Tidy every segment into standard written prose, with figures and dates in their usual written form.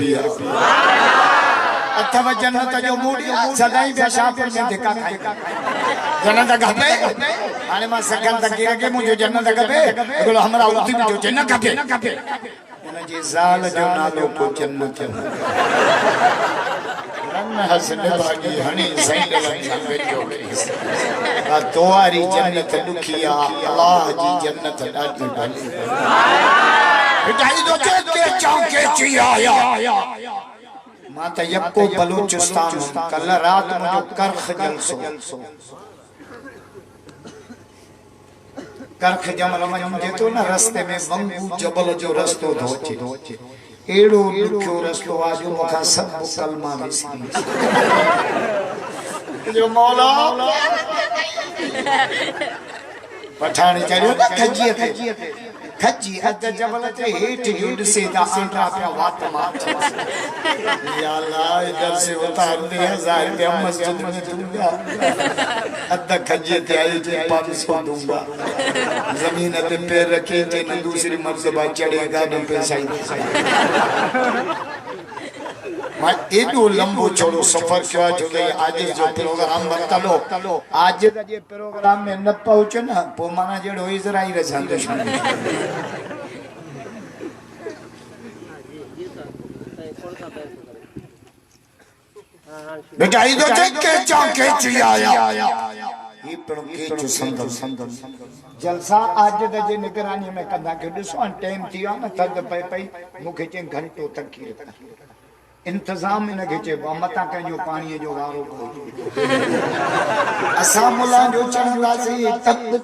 पिया अथवा जन्नत जो मूडी सदाई पेशाब में धिका खाई जन्नत गपे हाने मां सगन तक के मुझे जन्नत गपे बोलो हमरा उठी जो जन्नत गपे उन जी जाल जो नालो को जन्नत रन हसन भागी हनी सैंड संग जो आ तोवारी जन्नत दुखिया अल्लाह जी जन्नत ॾाढी भली बिटाई दो के चौके चिया माता यक्को बलूचिस्तान कल रात मुझे करख जलसो करख जमल मंजे तो न रस्ते में वंगू जबल जो रस्तो धोचे एड़ो दुखो रस्तो आजो मुखा सब कलमा विसी जो मौला पठान चढ़ियो खजी खजी अद जबल ते हेठ जुड से दा आंटा पे वात मार या अल्लाह इधर से उतार दे 1000 रुपया मस्जिद में दूंगा अद खजी ते आई जे 500 दूंगा जमीन पे पैर रखे ते न दूसरी मर्तबा चढ़ेगा न पैसा ही मैं एडो लंबो चौड़ो सफर किया जो आज जो प्रोग्राम बतलो आज जे प्रोग्राम में न पहुंचे ना पो माना जेड़ो इजराइल संदेश बेटा इधर देख के चाके चियाया ये पण के जो संदर जलसा आज जे निगरानी में कंदा के दिसो टाइम थियो न थद पई मुखे चे घंटो तक की इंतजाम न घिचे मता कयो पानी जो वारो असा मुला जो चढ़ंदा से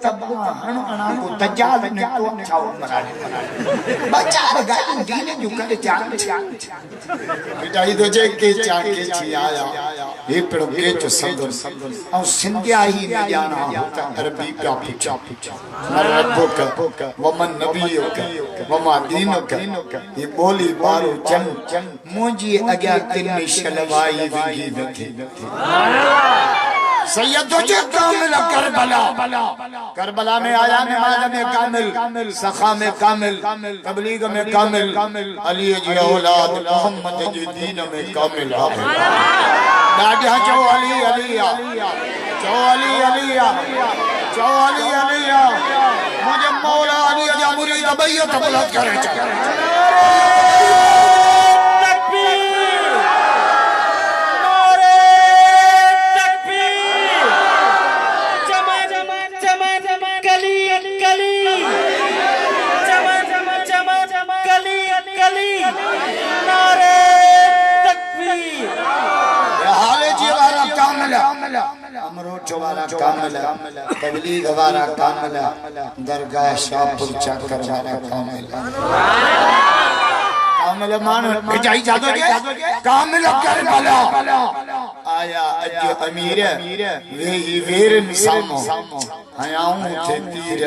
तब हण अणा को तजाल ने तो छाव मराने बच्चा गाड़ी दीने जो करे चाल बिटाई दो जे के चाके छियाया ये पेड़ के जो संदर और सिंधिया ही न जाना होता अरबी का पूछा रब्बुक वमन नबियुक वमा दीनुक ये बोली बारो चन मुजी अग्या तिन शलवाई विगी नथी सैयदो जे कामिल करबला में आया नमाज में कामिल सखा में कामिल तबलीग में कामिल अली जी औलाद मोहम्मद जी दीन में कामिल दादा चो अली अलिया चो अली अलिया चो अली अलिया मुझे मौला अली जा मुरीद बैयत बुलंद करे अमरो चवारा कामिल तबलीग वाला कामिल दरगाह शाहपुर चाकर वाला कामिल कामिल मान जाई जादो के कामिल करबला आया अज अमीर वे वेर निसामो हयाऊं थे तीर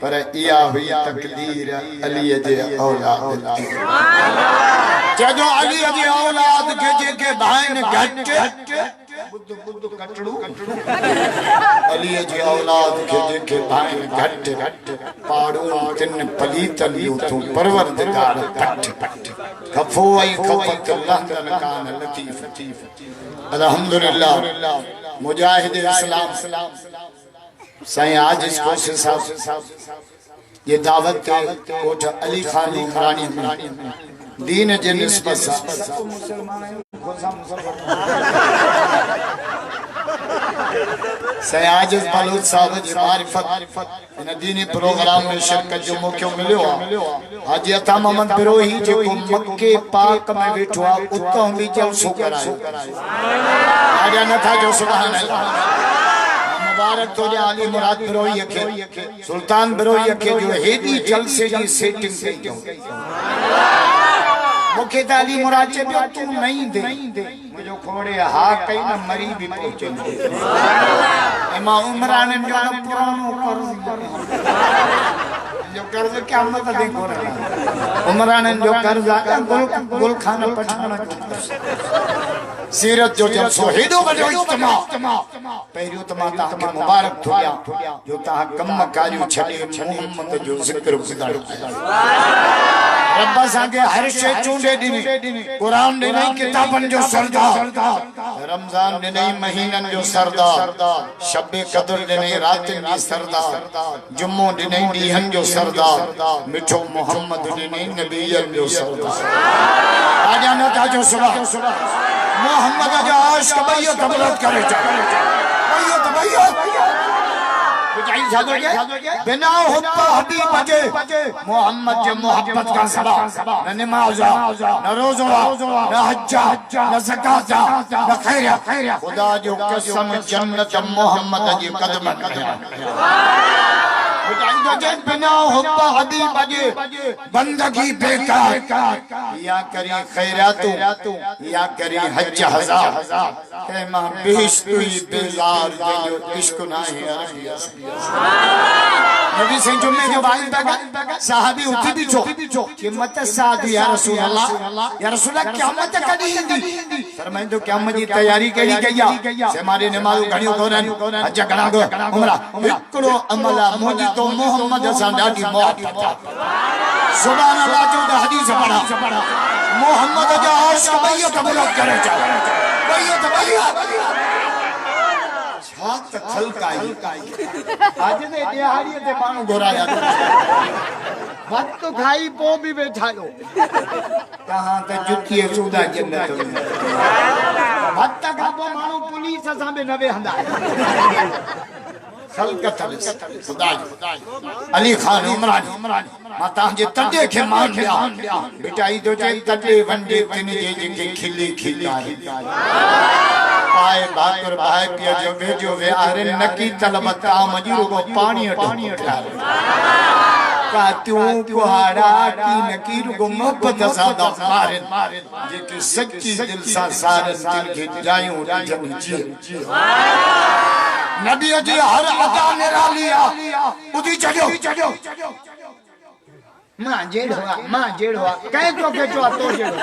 पर इया हुई तकदीर अली जे औलाद जदो अली जे औलाद के जे भाईन घट बुद्ध कटड़ू अली जी औलाद के जेके भाई घट पाड़ू तिन पलीतन यूं परवरदिगार पट खफो आई खफत अल्लाह कान लतीफ अल्हम्दुलिल्लाह मुजाहिद इस्लाम साईं आज इस कोशिश साहब ये दावत के कोट अली खान इमरानी में दीन जे निस्बत सयाज बलूच साहब जी मारिफत इन दीनी प्रोग्राम में शिरकत जो मौको मिलियो हाजी अता मोहम्मद बिरोही जो मक्के पाक में बैठो उतो भी जलसो करायो आजा न था जो सुभान अल्लाह मुबारक तो अली मुराद बिरोही के सुल्तान बिरोही के जो हेदी जलसे जी सेटिंग कई मुखे ताली मुराद चे तू नहीं दे मुझे खोड़े हा कई न मरी भी पहुंचे एमा उमरान जो पुरानो जो कर्ज क्या मत दे कोरा उमरान जो कर्ज आ गुल खान पठान सीरत जो जब सोहिदो बजो इज्तिमा पहिरियो तमा ता के मुबारक थोया जो ता कम कारियो छडे मोहम्मद जो जिक्र बुधायो रब सांगे हर शे चूंडे दिनी कुरान दिनी किताबन जो सरदार रमजान दिनी महीनन जो सरदार शब कदर दिनी रातन जी सरदार जुम्मो दिनी डीहन जो सरदार मिठो मोहम्मद दिनी नबीयन जो सरदार आजा न ताजो सुबह मोहम्मद जा आशिक भैया कबूलत करे भैया बिना हुब्बा हबीब जे मोहम्मद जे मोहब्बत का सबब न नमाज न रोजा न हज न ज़कात न खैर खुदा जो कसम जन्नत मोहम्मद जे कदमन बिना हुब्बा हबीब जे बंदगी बेकार या करी खैरातु या करी हज हजार ए मां बेशतुई बेजार जो इश्क ना है नबी से जुम्मे जो बाइल बगा साहबी उठी भी जो क़यामत सादी या रसूल अल्लाह क़यामत कदी इंदी फरमाइन तो क़यामत की तैयारी करी गया से मारे नमाज घणियो कोन हज घणा दो उमरा एकड़ो अमला मोजी तो मोहम्मद सा ॾाढी मोहब्बत सुभान अल्लाह जो हदीस पढ़ा मोहम्मद जा आशिक भैया कबूलत करे भैया छात खलकाई आज दे दिहाड़ी ते मानू घोराया वक्त खाई पो भी बैठायो कहां ते जुकी चूदा जन्नत वक्त का पो मानू पुलिस सा बे नवे हंदा खुदा अली खान उमरानी माता जे तडे के मान लिया बेटाई तो जे तडे वंडे तिन जे के खिली खिलाई पाए बाकर भाई पिया जो भेजो वे आरे नकी तलबता मजूर को पानी उठा का तू कुहाड़ा की नकीर को मोहब्बत सादा मारे जे की सच्ची दिल सा सारे दिल के जायूं जन जी नबी जी हर अदा निरालिया उदी चढ़ो मां जेड़ो कहे तो के तो जेड़ो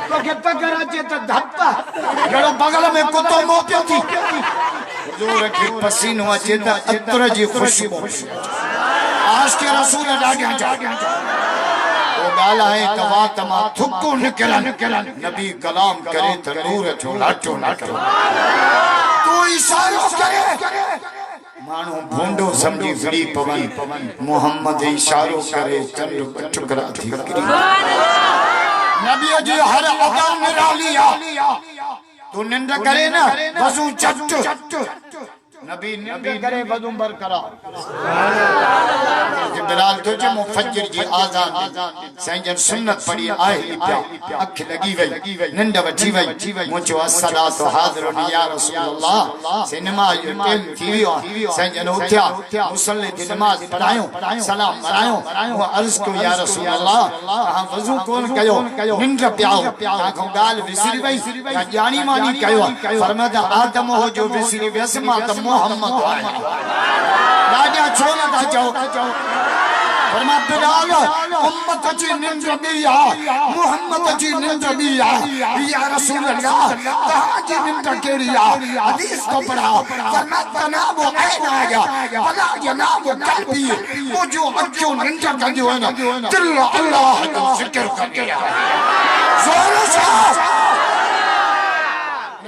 तो के पगर अचे त धप्पा जड़ो बगल में कुत्तो मोपियो थी हुजूर के पसीनो अचे त अतर जी खुशबू आज के रसूल डाडिया जा ओ गाला है तवा तमा थुक्को निकलन नबी कलाम करे त नूर छो लाटो तू इशारो करे मानो भोंडो समझी विड़ी पवन मोहम्मद इशारो करे चंद टुकड़ा थी नबी जी हर अदा निरालिया तू निंद करे ना वजू चट नबी निंद करे वजू बरकरार बिलाल तो जे मुफज्जिर जी आजान सैजन सुन्नत पढ़ी आहे पिया अख लगी वई निंद वठी वई मुझो अस्सलातु हाज़िरुन या रसूल अल्लाह से नमाज टाइम थी वियो सैजन उठया मुसल्ले की नमाज पढ़ायो सलाम करायो वो अर्ज को या रसूल अल्लाह हां वजू कोन कयो निंद पियाओ आखो गाल विसरी वई या जानी मानी कयो फरमाया आदम हो जो विसरी वसमा त मोहम्मद राजा छोना था जाओ फरमा बिलाल उम्मत जी निंद बिया मोहम्मद जी निंद बिया या रसूल अल्लाह कहां जी निंद केरिया हदीस को पढ़ा फरमा तनाब ऐन आ गया फला जनाब कल्बी वो जो अजो निंद कंदियो है ना दिल अल्लाह का जिक्र कर गया जोर से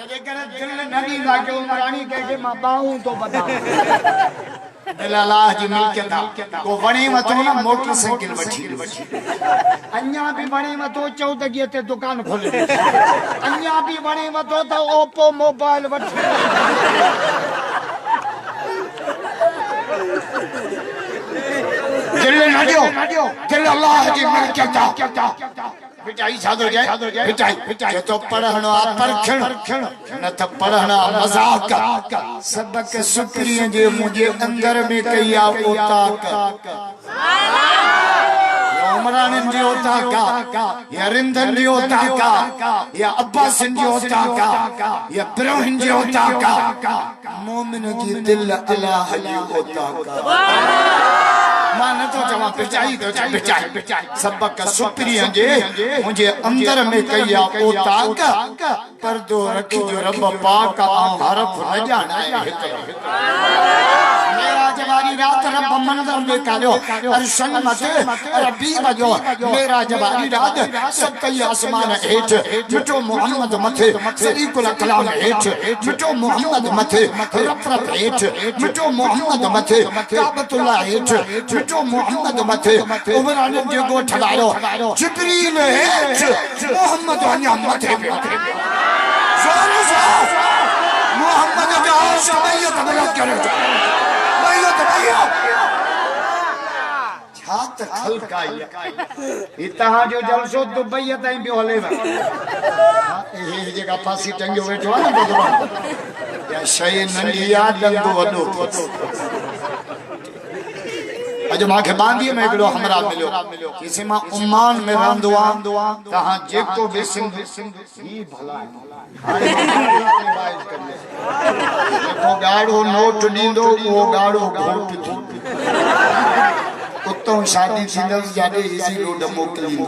मेरे घर दिल नबी लागे उमरानी कह के मां बाहूं तो बता दिल अल्लाह जी मिल्कियत को वणे मतो ना मोटरसाइकिल वठी अन्या भी वणे मतो चौदगी ते दुकान खोले अन्या भी वणे मतो तो ओप्पो मोबाइल वठी दिल नडियो दिल अल्लाह जी मिल्कियत बिटाई सादो जाए बिटाई तो पढ़ना परखण न त पढ़ना मजाक सबक शुक्रिया जे मुझे अंदर में कया ओताक उमरान जी ओताक या रिंदन जी ओताक या अब्बास जी ओताक या इब्राहिम जी ओताक मोमिन जी दिल अल्लाह जी ओताक मां तो चवा पिचाई तो पिचाई सबक सुप्रिय जे मुझे अंदर में कया ओ ताक पर्दो रखी जो रब पाक हरफ न जाने मेरा जवारी रात रब मंदर में कालो अरशन मत रबी बजो मेरा जवारी रात सत्य आसमान हेठ मिठो मोहम्मद मथे सरीकुल कलाम हेठ मिठो मोहम्मद मथे रफ हेठ मिठो मोहम्मद मथे काबतुल्लाह हेठ मिठो मोहम्मद मथे उमरान जो गोठ वालो जिब्रील हेठ मोहम्मद वन्या मथे जोर से मोहम्मद का अर्श बैत बलंद करे छात खलकाया इतहा जो जलसो दुबई ताई पियो हले ए जगह फांसी टंगियो वेठो न भगवान या शय नंढिया डंगो वडो अज माखे बांधी में एकड़ो हमरा मिलो किसी मां उमान में रहंदो आ तहां जेको भी सिंध ही भला है वो गाड़ो नोट दींदो वो गाड़ो घोट थी उतो शादी थींदस जाडे इसी रोड मोकलींदो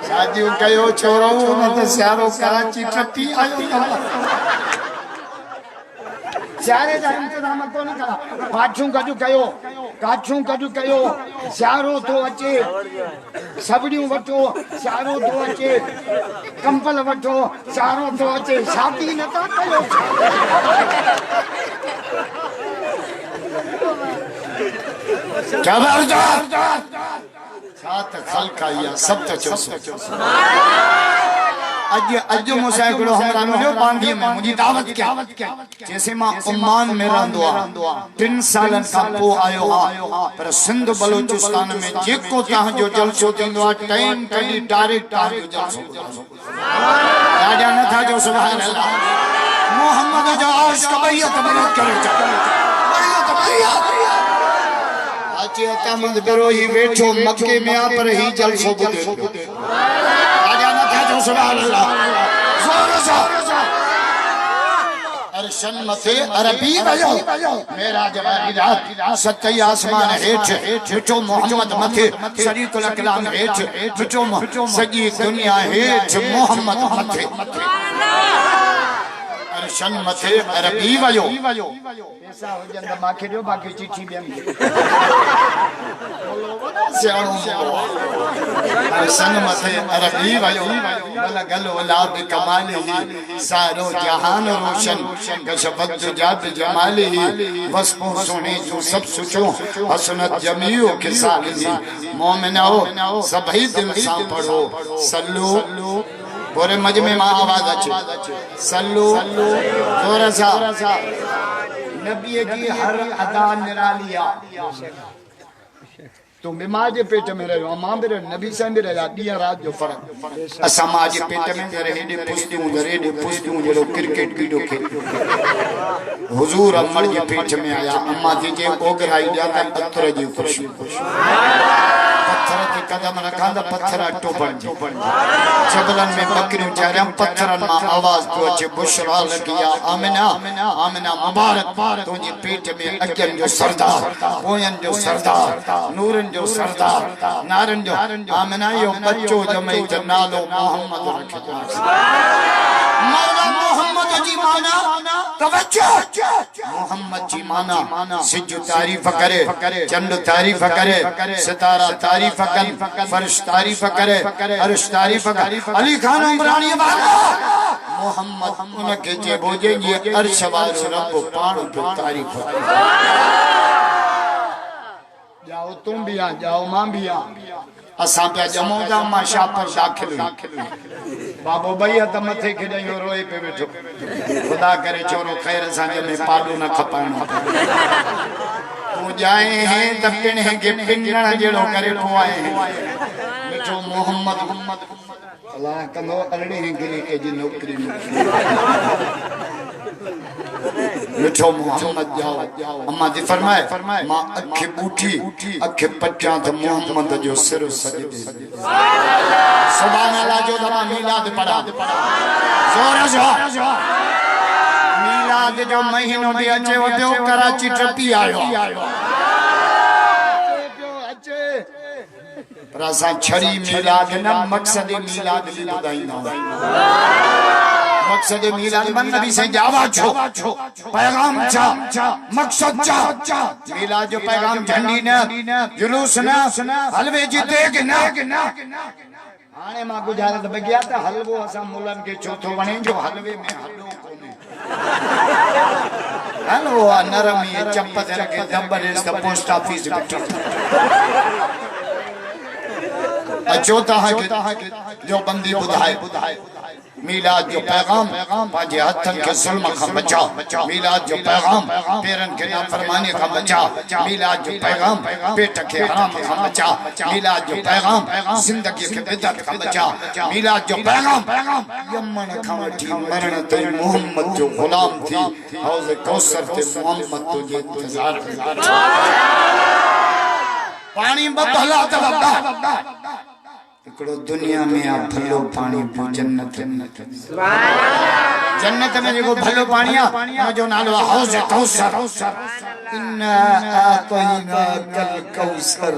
शादी कयो छोरो न त सारो कराची टपी आयो सारे जा इंतजाम को न करा काछू कजू कयो सारो तो अचे सबड़ियों वठो सारो तो अचे कंपल वठो सारो तो अचे शादी न ता कयो जबरदस्त सात खलकाया सब तो चो अज मुसाइकड़ो हमरा मिलो बांधी में मुझी दावत क्या जैसे मां उमान में रहंदो आ 3 सालन का पो आयो आ पर सिंध बलूचिस्तान में जेको तां जो जलसो थींदो आ टाइम कडी डायरेक्ट तां जो जलसो राजा न था जो सुभान अल्लाह मोहम्मद जो अर्श कबैयत बलंद करे बैयत आचे अतामंद बेरो ही बैठो मक्के में आ पर ही जलसो बुदे राजा न था जो सुभान अल्लाह जोर से अरशन मथे अरबी बजो मेरा जवारी रात सत्य आसमान हेठ मिठो मोहम्मद मथे शरीकुल कलाम हेठ मिठो सजी दुनिया हेठ मोहम्मद मथे अरशन मथे अरबी बजो पैसा हो जंदा माखे दियो बाकी चिट्ठी बेम अरशन मथे अरबी बजो भला गलो वला बि कमाली सारो जहान रोशन कशफत जुजाब जमाली वस्पो सोने जो सब सुचो हसनत जमीओ खिसाली मोमिनो सभी दिल सा पढ़ो सल्लू पूरे मजमे में आवाज अच्छे सल्लू जोर सा नबी की हर अदा निरालिया तो बीमार जे पेट में रहो मां मेरे नबी साहब मेरे दिया रात जो फर्क समाज पेट में हेडे पुष्टियों जड़ो क्रिकेट वीडियो खेल हुजूर अमर जे पेट में आया अम्मा जी जे ओगराई जाता पत्थर जी खुशी पत्थर के कदम रखा दा पत्थर टोपन जबलन में बकरियों चारम पत्थरन में आवाज को अच्छे बुशरा लगिया आमिना आमिना मुबारक तुझे पेट में अजन जो सरदार कोयन जो सरदार नूरन जो सरदार नारन जो आमिना यो बच्चो जमई जनालो मोहम्मद रखता मौला मोहम्मद जी माना तवज्जो मोहम्मद जी माना सिज तारीफ करे चंद तारीफ करे सितारा तारीफ करे फर्श तारीफ करे अर्श तारीफ करे अली खान उमरानी वाला मोहम्मद उनके जे बोजे ये अर्श वालो रब पाण जो तारीफ जाओ तुम भी आ जाओ मां भी आ असा पे जमोदा मा शापर दाखिल बाबो भैया त मथे खिजयो रोए पे बैठो खुदा करे छोरो खैर साजे में पाडो न खपाणो तू जाए हैं त पिण के पिंगण जेड़ो करे पोए मिठो मोहम्मद अल्लाह कनो अरणे हैं गिरी के जी नौकरी मिठो मोहम्मद जाओ अम्मा जी फरमाए मां अखे बूठी अखे पचा त मोहम्मद जो सिर सजदे सुभान अल्लाह जो दमा मिलाद पढ़ा जोर से मिलाद जो महीनो भी अचे वयो कराची ट्रपी आयो रसा छड़ी मिलाद न मकसद मिलाद ली बुधाईंदा मकसद मिलाद मन नबी से जावा छो पैगाम छा मकसद छा मिलाद जो पैगाम झंडी न जुलूस न हलवे जी देग न हाणे मां गुजारत बगिया त हलवो असा मुलन के चौथो वणे जो हलवे में हलो कोने हलवो नरम ये चप जरा के दबर इस पोस्ट ऑफिस अचो तहां के जो बंदी बुधाए मीलाद जो पैगाम पांजे हथन के जुल्म का बचा मीलाद जो पैगाम पेरन के नाफरमानी का बचा मीलाद जो पैगाम पेट के हराम का बचा मीलाद जो पैगाम जिंदगी के बिदअत का बचा मीलाद जो पैगाम यमन का वठी मरण ते मोहम्मद जो गुलाम थी हौज कौसर ते मोहम्मद तुझे इंतजार पानी बदला तबदा एकड़ो दुनिया में आ भलो पानी पी जन्नत जन्नत में जेको भलो पानी आ जो नालो हौज कौसर इन्ना आतैना कल कौसर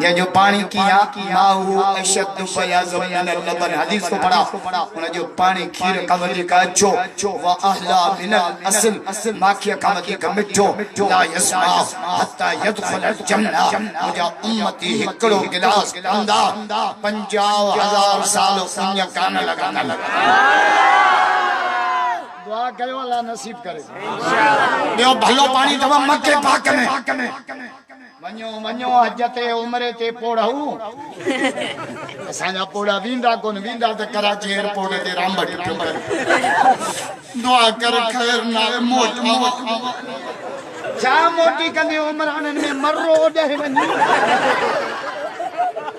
ये जो पानी किया माहू अशद बयाज मिन लबन हदीस को पढ़ा उन जो पानी खीर कमली का जो व अहला मिन असल माखिया कमली का मिठो ला यस्मा हत्ता यदखुल जन्नह मुजा उम्मती हिकड़ो गिलास अंदा 50,000 साल उन्य कान लगाना लगा दुआ कयो अल्लाह नसीब करे इंशाअल्लाह यो भलो पानी तब मक्के पाक में वञो वञो हज ते उमरे ते पोड़ाऊ असांजा पोड़ा वींदा कोन वींदा त कराची एयरपोर्ट ते रामबट दुआ कर खैर ना मोट छा मोटी कंदे उमरानन में मर्रो ॾे वञी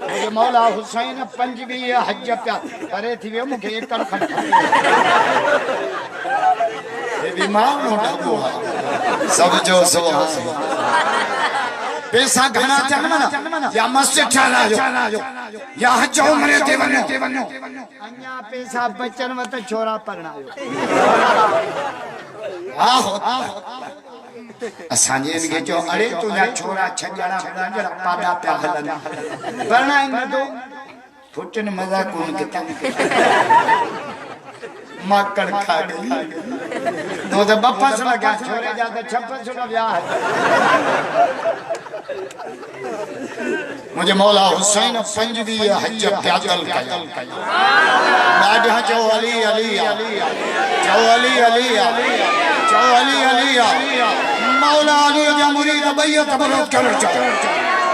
मुझे मौला हुसैन 25 हज प्या करे थी वियो मुखे एकड़ खण ये बीमार नो डाबो सब जो सुभान पैसा घणा चन या मस्जिद ठहरायो या हज उमरे ते वञो अन्या पैसा बचन वत छोरा परणायो आहो असांजे इनके जो अरे तुझा छोरा छजड़ा जरा पादा पे हलन परणाई न दो फुटन मजा कोन किता माकड़ खा गई दो तो बपस लगा छोरे जा तो छप्पन छोड़ा ब्याह मुझे मौला हुसैन 25 हज प्यादल कया बादशाह जो अली अली जो अली अली जो अली अली मौला अली जो मुरीद बैयत बरोत कर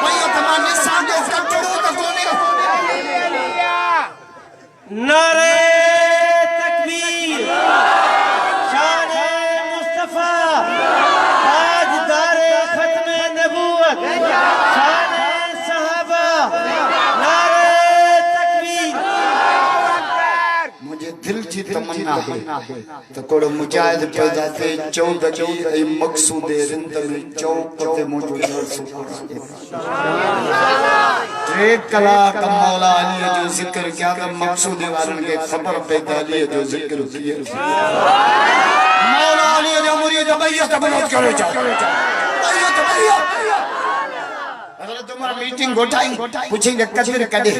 बैयत मान निशान जो कटड़ो तो कोने नारे तकबीर शान मुस्तफा ताजदार खत्म नबूवत शान सहाबा नारे तकबीर मुझे दिल की तमन्ना है तो कोड़ मुजाहिद पैदा थे 14 ए मकसूद रिंद में चौक ते मुजो एक कलाक मौला अली जो जिक्र किया तो मकसूद वालन के खबर पैदा अली जो जिक्र किया मौला अली जो मुरीद बैयत बरोत करे बैयत अगर तुम्हारा मीटिंग गोटाई पूछेंगे कदर कदे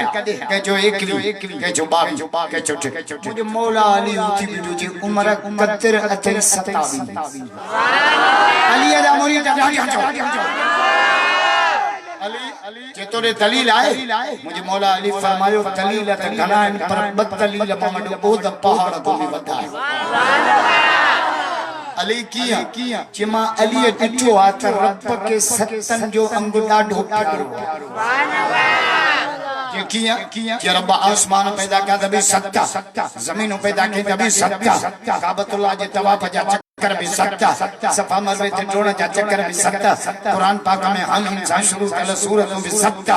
के जो एकली के जो बार के छोटे मुझे मौला अली उठी बिटू जी उम्र कदर अते 27 अली दा मुरीद अली जे तोरे दलील आए मुझे मौला अली फरमायो दलील त घणा इन पर बद दलील मोहम्मद ओद पहाड़ को भी वधाए अली किया चिमा अली ॾिठो आ त रब के सतन जो अंग ॾाढो प्यारो सुभान अल्लाह ये किया कि रब आसमान पैदा किया तभी सत्ता जमीन पैदा की तभी सत्ता काबतुल्लाह जे तवाफ जा चक्कर भी सत्ता सफा मरवे ते टोण जा चक्कर भी सत्ता कुरान पाक में हम इंसान शुरू कल सूरत भी सत्ता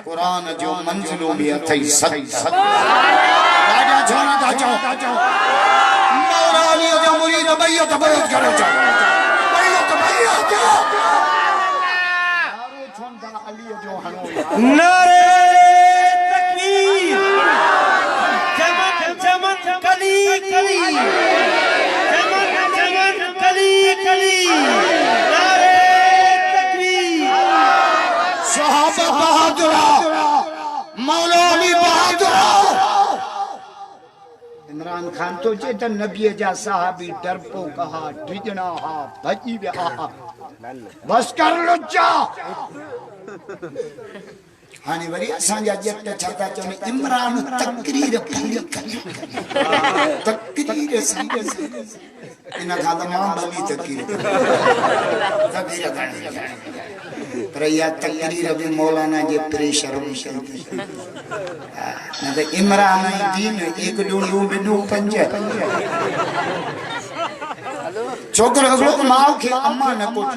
कुरान जो मंजिलो भी अथई सत्ता राजा छोरा ता चो मौला अली जो मुरीद बैयत बरोत करे बैयत नारे तकबीर चमन चमन कली कली चमन चमन कली कली नारे तकबीर सहाबा बहादुरा इमरान खान तो जे त नबी जा साहबी डरपो कहा ढिजना हा भजी विया बस कर लुच्चा हाने वरी असां जा जट छाता चवनि इमरान तकरीर तकरीर इन खां त मां भली तकरीर पर या तकरीर भी मौलाना जे प्रेशर में न त इमरान दीन एक डूडू बिडू पंज छोकरो अगलो मां के अम्मा न पूछ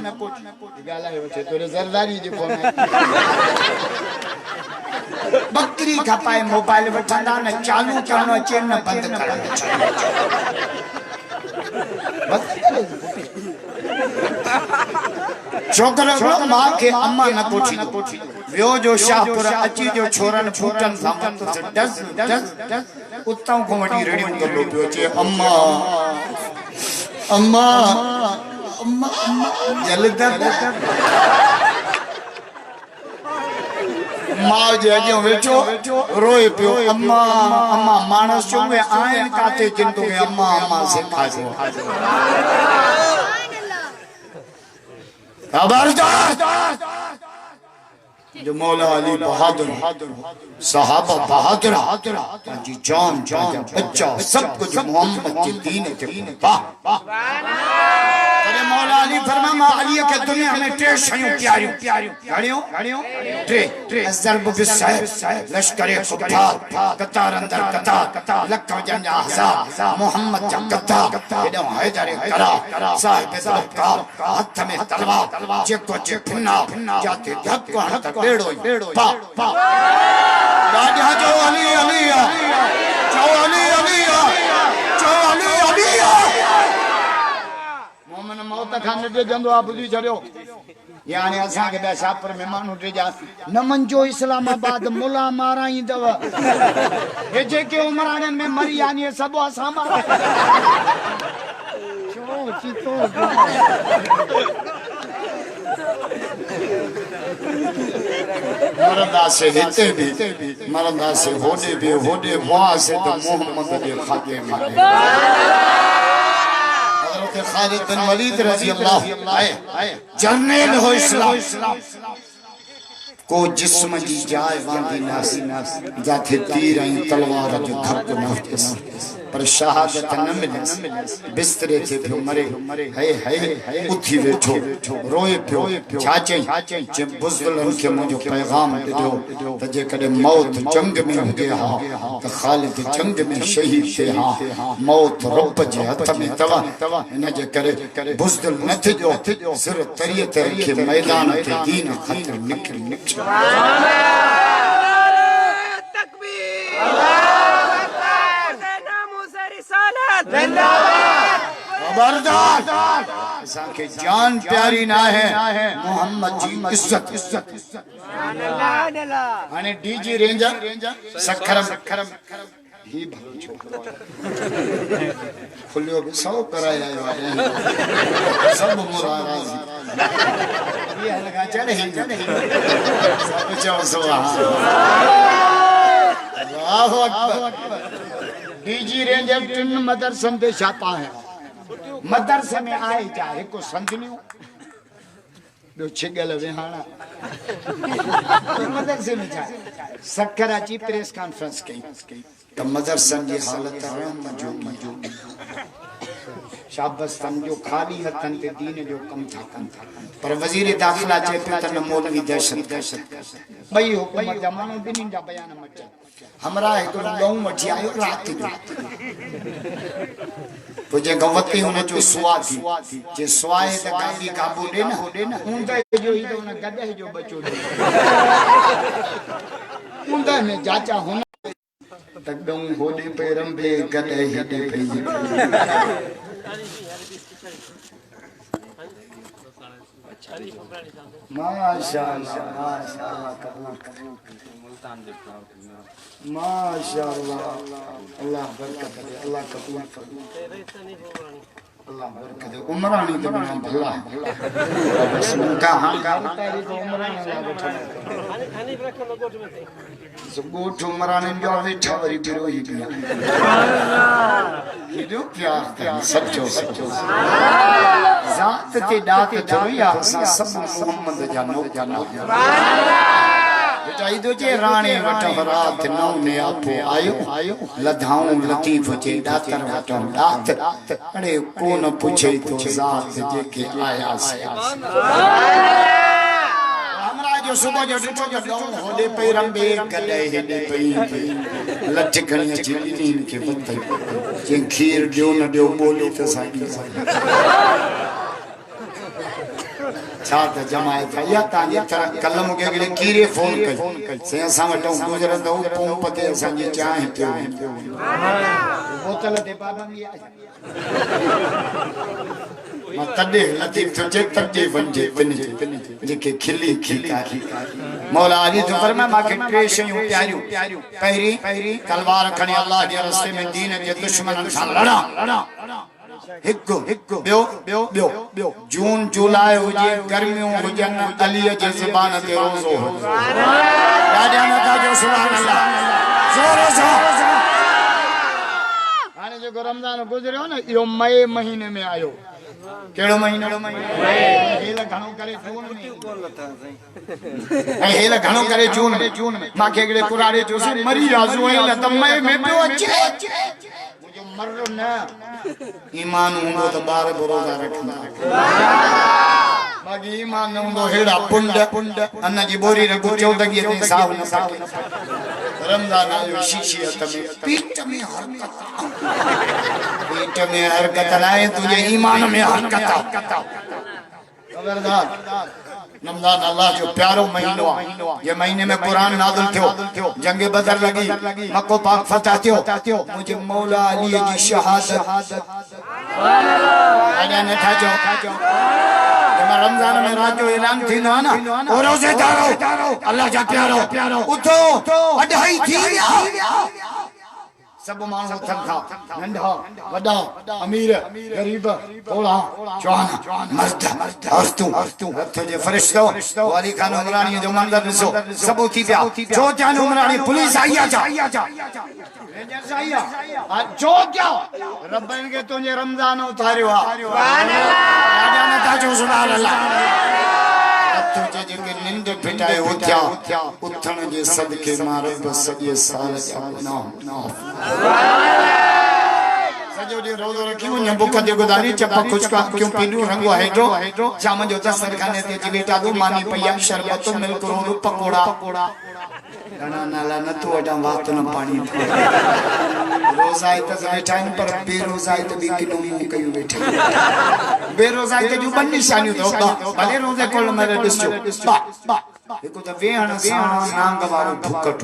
गालायो छे तोरे जरदारी जे कोन बकरी खपाए मोबाइल वठंदा न चालू करणो अचे न बंद करणो छोकरो मां के अम्मा न पूछी वियो जो शाहपुर अची जो छोरन फूटन सामन तो डस डस डस उतां को वडी रेडी कर लो पियो चे अम्मा अम्मा अम्मा जल्दी मां जे अॻियां वेठो रोए पियो अम्मा अम्मा मानस जो में आइन काते चिंतो के अम्मा अम्मा से खाजो खबरदार जो मौला अली बहादुर सहाबा बहादुर जी जान जान बच्चा सब कुछ मोहम्मद के दीन के वाह अरे मौला अली फरमा मां अली के दुनिया में टे शयूं प्यारियों घणियों टे ज़रब बिसाहिब लश्करे कुफार कतार अंदर कतार लख जन अहज़ाब मोहम्मद जा कतार एडो हैदर करा साहिब ज़लकार हाथ में तलवार जेको जे फिन्ना जाते धक हट बेड़ो पा राजा जो अली अली जो अली अली जो अली अली मोमन मौत खान दे जंदो आ बुधी छड़ियो यानी असा के बे शाहपुर में मानू टे जा नमन जो इस्लामाबाद मुला माराई दव ये जे के उमरान में मरी यानी सब असा मारा छो चितो मरदा से हिते भी मरदा से होडे भी होडे मुआ से तो मोहम्मद के खाके में हजरत खालिद बिन वलीद रजी अल्लाह जर्नल हो इस्लाम को जिस्म जी जाए वांदी नासी जाथे तीर आई तलवार जो घर को न पर शहादत न मिले बिस्तरे थे पियो मरे है उठी वेठो रोए पियो छाचे जे बुज़दिलन के मुझो पैगाम दियो त जे कदे मौत जंग में हुजे हा त खालिद जंग में शहीद थे हा मौत रब जे हथ में तवा इन जे करे बुज़दिल न थियो सिर तरिए के मैदान के दीन खातिर निकल खबरदार के जान प्यारी ना है मोहम्मद जी इज्जत हाने डीजी रेंजर सखरम ही खुलियो भी सौ कराया सब मुरादा ये लगा चढ़े ही सब चौ अल्लाहु Akbar DG ranger tin Motherson पे छापा है मदरसे में आए चाहे को संतनियो दो छिगल विहाना मदरसे में चाहे सकराची प्रेस कॉन्फ्रेंस की तो मदरसन की हालत मजो शाबाश समझो खाली हथन ते दीन जो कम था पर वजीर दाखिला चे पे तन मौलवी दहशत भई हुकूमत जमानो बिनिन जा बयान मच हमरा एक गऊ मठी आयो रात तो जे गवती हुन जो सुआ थी जे सुआए त गांधी काबू दे ना उंदा जो ही तो न गदे जो बचो दे उंदा ने जाचा हुन तक गऊ होदे पेरम बे गदे हिदे पे माशाअल्लाह माशाअल्लाह अल्लाह बरकत दे अल्लाह कबूल करे कदे उमरानी तो बना भला बस मुका हां तारी तो उमरानी लागो गोठ उमरानी जो वेठा वरी बिरो ही पिया ये प्यार सच्चो सच्चो जात ते डाक थोया सब मोहम्मद जानो बेटा इदो जे राणे वट रात नौ ने आपो आयो लधाऊं लतीफ जे दातर वट दात अरे कोन पूछे तो जात जे के आया से हमरा जो सुबह जो डिठो जो डो होदे पे रंबे गडे हेडे पे लठ खणी अची नीन के बतई जे खीर दियो न दियो बोली त सागी छात जमाए था या ताने तरह कलम के गले कीरे फोन कर से असा वटो गुजरंदो पंप ते असा जी चाहे पियो बोतल ते पाबंदी आ मां तडे लतीफ तो जे तजे वंजे वने जेके खिली खिका मौला अली तो फरमा माके टे शयूं प्यारियूं पहिरी तलवार खणी अल्लाह जे रास्ते में दीन जे दुश्मनन सां लड़ा हिकु बियो जून जुलाई हुजे गर्मियों हुजन अली जे ज़बान ते रोज़ो हो ॾाढा नथा जो सुभान अल्लाह जोर सां हाणे जेको रमज़ान गुज़रियो न इहो मई महीने में आयो केड़ो महीनो हेल घणो करे जून में ऐं हेल घणो करे जून में मांखे हिकिड़े कुराड़े चयोसि मरी राज़ू आहियां न त मई में पियो अचे मरो न ईमान हूंदो त ॿार बि रोज़ा रखंदा बाक़ी ईमान न हूंदो हेड़ा पुंड अन्न जी बोरी रखो 14 ते साहु न सके रमज़ान आयो शीशी हथ में पेट में हरकत नाहे तुझे ईमान में हरकत खबरदार रमज़ान अल्लाह जो प्यारो महीनो है ये महीने में कुरान नाज़िल थियो जंग बदर लगी मक्को पाक फतह थियो मुझे मौला अली जी शहादत अदा न था जो रमज़ान में रात जो ऐलान थींदो ना ओ रोज़ेदारो अल्लाह जा प्यारो उठो अढाई थी विया सब मानू उथन था नंढा वडा अमीर गरीब ओला जवान मर्द औरतूं तुझे फरिश्तो वाली खान उमरानी जो मंदिर ॾिसो सब उथी पिया जो जान उमरानी पुलिस आई आ जा रेंजर्स आई आ जो क्या रब इनके तुझे रमजान उतारियो आ सुभान अल्लाह राजा ने था जो सुभान अल्लाह तुझे जेके निंद फिटाए उठ्या उथण जे सदके मारे बस सॼे साल जा गुनाह सॼो ॾींहुं रोज़ो रखी वञ बुख ते गुज़ारी चप खुशका क्यों पीलू रंगो हेडो शाम जो दस्तरखाने ते अची वेठा तूं मानी पई शरबत मिल्क रोल पकोड़ा घणा नाला न तूं वटां वात न पाणी रोज़ाए त वेठा आहिनि पर बेरोज़ाए त बि किनो मुंहुं कयूं वेठा बेरोज़ाए त जूं ॿ निशानियूं अथव भले रोज़े कोल मरे ॾिसजो हिकु त वेहण सां नांग वारो भुकट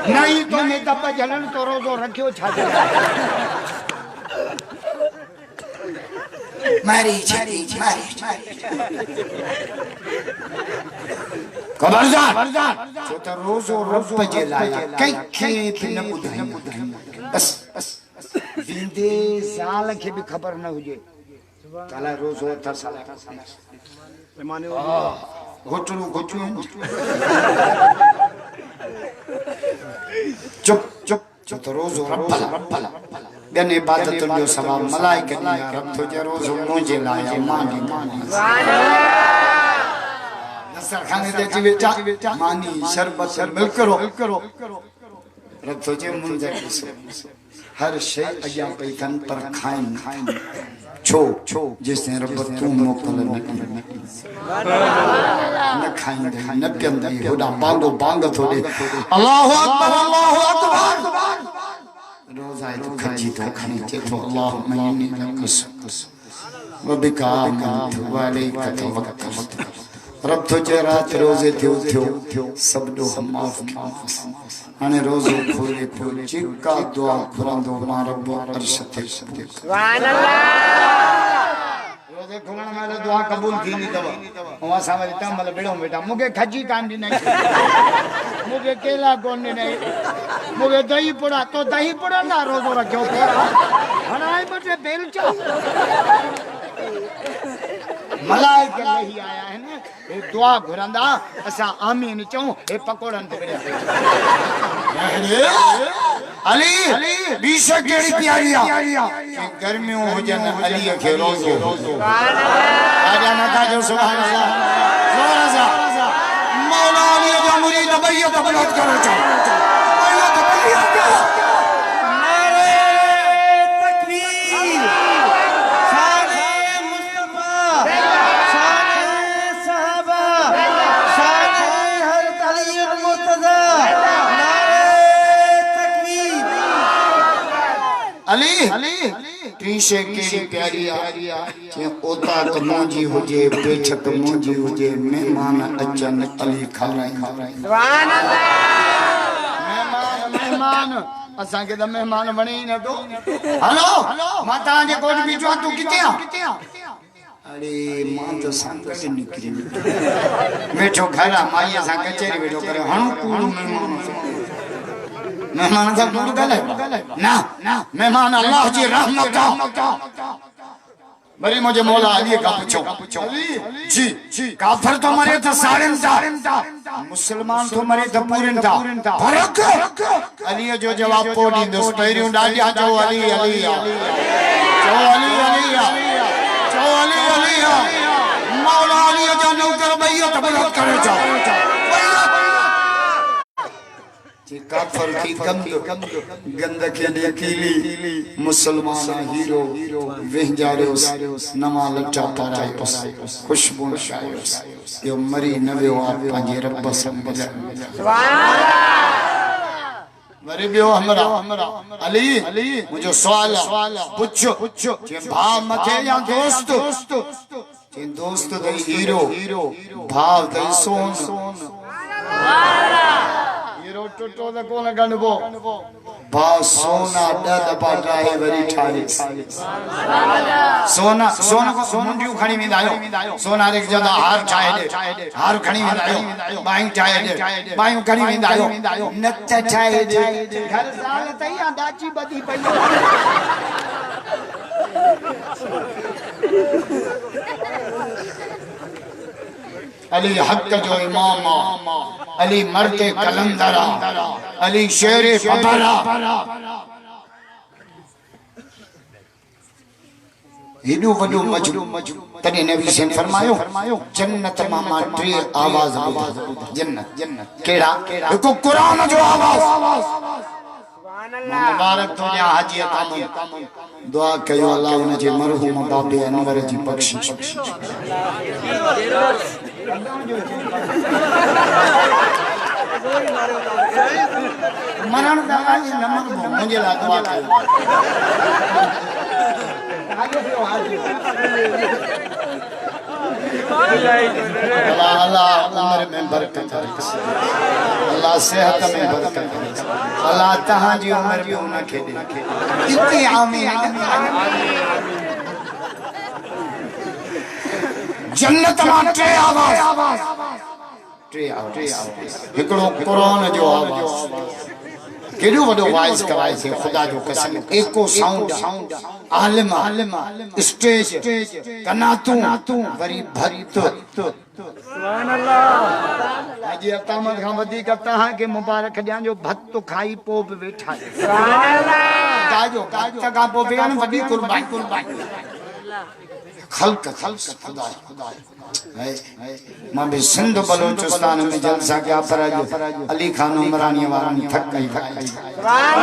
नहीं तो ने दब जलन तो रोज़ो रखियो छा मारी खबरदार छो त रोज़ो रब जे लाइ कंहिंखे बि न ॿुधाई बस वींदे साल खे बि ख़बर न हुजे काला रोज़ो अथर साल माने घुटड़ू चुप तो रोज़ो रब ॿियनि इबादतुनि जो सवाब मलाइक ॾींदा रब तुंहिंजे रोज़ो मुंहिंजे लाइ मानी दस्तरखाने ते अची वेठा मानी शरबत मिल्क रो रब तुंहिंजे मुंहिंजे हर शइ अॻियां पई अथनि पर खाइनि छो जेसिताईं रब तूं मोकिल न खाईंदे न पीअंदे होॾां बांग थो ॾे अल्लाहु अकबर रोज़ाए तो खजी तो खणी चेतो अल्लाहुम्मा इन्नी लकस व बिका आमनतु व अलैका तवक्कलतु रब तुझे रात रोज़े थियो सब दो माफ़ हाणे रोज़ो खोले जेका दुआ घुरंदो मां रब अर्श ते सुभान अल्लाह दरवाजे खुलण में दुआ कबूल थींदी तव ऐं असां वरी तमल बेड़ो बेटा मूंखे खजी कान ॾिनई मूंखे केला कोन ॾिनई मूंखे दही पुड़ा तो दही पुड़ा ना रोज़ो रखियो हणाए बटे बेलचा मलाइका लही आया है ने ए दुआ घुरंदा असा आमीन चऊं ए पकोड़न ते बेड़ा अली बीशक केड़ी प्यारिया गर्मियों हो जन अली के रोज़ो आजा नका जो सुभान अल्लाह जोर से मौला अली जो मुरीद बैयत बलद करो चा बैयत बैयत अली पीछे केड़ी प्यारिया के ओता त मुंजी हुजे बेछक मुंजी हुजे मेहमान अचन अली खाराई सुभान अल्लाह मेहमान असा के त मेहमान बणे न तो हेलो माता जे कोट बीचो तू किथे आ अरे मां तो संग से निकली बैठो घर माई सा कचेरी बैठो करे हणु कूड़ू मेहमान साहब दूर गले ना मेहमान अल्लाह जी रहमत बरी मुझे मौला अली का पूछो जी काफिर तो मरे तो सारिन था मुसलमान तो मरे तो पूरन था फर्क अली जो जवाब पोड़ी दोस्त पहिरियों डाडिया जो अली अली जो अली अली जो अली अली मौला अली जो नौकर बैयत बलद करे जा काफर की गंद के अकेली मुसलमान हीरो वेंजारियोस नवा लटा पारायोस खुशबू लगायोस यो मरी न वियो आ पंहिंजे रब सां मिलन सुभान अल्लाह वरी बियो हमरा अली मुझो सवाल पुछो जे भाव मथे या दोस्त जे दोस्त दई हीरो भाव दई सोन टुटो त कोन गणबो भाव सोना दद पाटाए वरी ठारे सोना को मुंडियूं खणी वेंदा आहियो सोना रे जदा हार ठाहे दे हार खणी वेंदा आहियो बायूं ठाहे दे बायूं खणी वेंदा आहियो नत ठाहे दे घर साल तई दाची बदी पई अली हक जो इमाम अली मर्दे कलंदरा अली शेरे फबरा हेडो वडो मजरू तने नबी से फरमायो जन्नत मामा टे आवाज जन्नत केड़ा को कुरान जो आवाज सुभान अल्लाह मुबारक तो या हाजी तामन दुआ कयो अल्लाह उन जे मरहूम बाबे अनवर जी बख्शिश मरण दवाई नमक मुझे ला दुआ कर अल्लाह अल्लाह उम्र में बरकत अल्लाह सेहत में बरकत अल्लाह तहां जी उम्र भी उन के दे इतनी आमीन जन्नत में टे आवाज हिकड़ो कुरान जो आवाज केडो वडो वॉइस कराए से खुदा जो कसम एको साउंड आलिम स्टेज कनातू वरी भक्त सुभान अल्लाह हाजी अतामत खां वधी करता हां के मुबारक ॾियां जो भक्त खाई पो बि वेठा सुभान अल्लाह काजो का पो बेन वडी कुर्बानी खल्क खुदा है मां भी सिंध बलोचिस्तान में जलसा क्या पर अली खान उमरानी वारानी थक गई सुभान